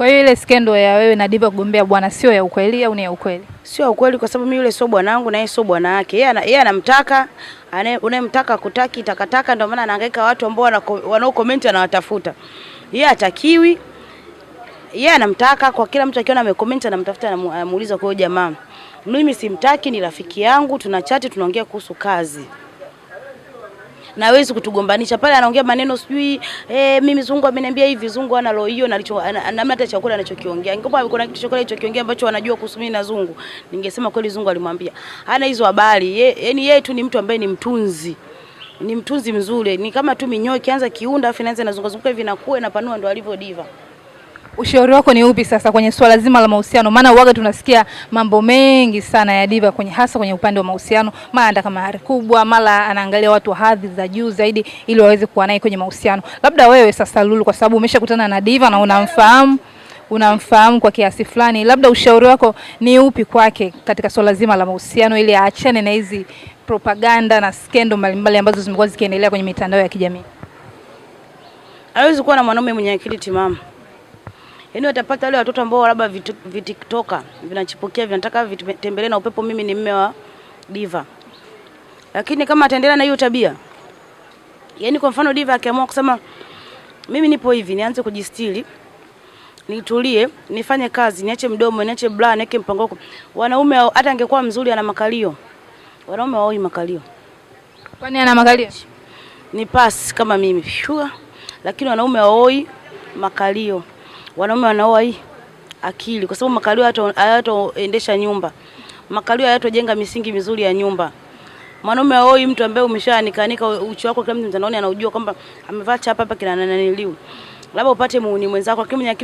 Kwa hiyo ile skendo ya wewe na Diva kugombea bwana sio ya ukweli au ni ya ukweli? Sio ya ukweli, kwa sababu mimi yule sio bwanangu na yeye sio bwana yake. Yeye anamtaka, unayemtaka kutaki takataka, ndio maana anahangaika watu ambao wanao comment anawatafuta. Yeye hatakiwi. Yeye anamtaka, kwa kila mtu akiona amecomment anamtafuta, anamuuliza kwa hiyo jamaa. Mimi simtaki, ni rafiki yangu, tunachati, tunaongea kuhusu kazi. Na hawezi kutugombanisha pale, anaongea maneno sijui mimi Zungu ameniambia hivi. Zungu ana roho hiyo, na hata chakula anachokiongea. Ingekuwa kuna kitu chakula alichokiongea ambacho wanajua kuhusu mimi na Zungu, ningesema kweli Zungu alimwambia. Hana hizo habari. Yaani yeye tu ni mtu ambaye ni mtunzi. Ni mtunzi mzuri. Ni kama tu minyoo ikianza kiunda afu inaanza inazunguka hivi na kuwa inapanua, ndo alivyo Diva. Ushauri wako ni upi sasa kwenye swala zima la mahusiano? Maana uwaga tunasikia mambo mengi sana ya Diva hasa kwenye upande wa mahusiano. Mara kama hari kubwa, mara anaangalia watu wa hadhi za juu zaidi ili waweze kuwa naye kwenye mahusiano. Labda wewe sasa Lulu, kwa sababu umeshakutana na Diva na unamfahamu kwa kiasi fulani, labda ushauri wako ni upi kwake katika swala zima la mahusiano ili aachane na hizi propaganda na skendo mbalimbali ambazo zimekuwa zikiendelea kwenye mitandao ya kijamii? Hawezi kuwa na mwanaume mwenye akili timamu. Yaani watapata wale watoto ambao labda vitiktoka vinachipukia vinataka vitembelee na upepo, mimi ni mume wa Diva. Lakini kama ataendelea na hiyo tabia, yaani kwa mfano Diva akiamua kusema mimi nipo hivi, nianze kujistiri, nitulie, nifanye kazi, niache mdomo, niache bra, niweke mpango wako. Wanaume hata angekuwa mzuri ana makalio. Wanaume hawai makalio. Kwani ana makalio? Ni pass kama mimi. Sure. Lakini wanaume hawai makalio. Wanaume wanaoa hii akili, kwa sababu makalio hayatoendesha nyumba. Makalio hayatojenga misingi mizuri ya nyumba. Mwanaume hoi mtu ambaye umeshanikanika uchi wako kila mtu mtandaoni anaujua kwamba amevaa chapa hapa kina naniliu. Labda upate muuni mwenzako, lakini mwenye akili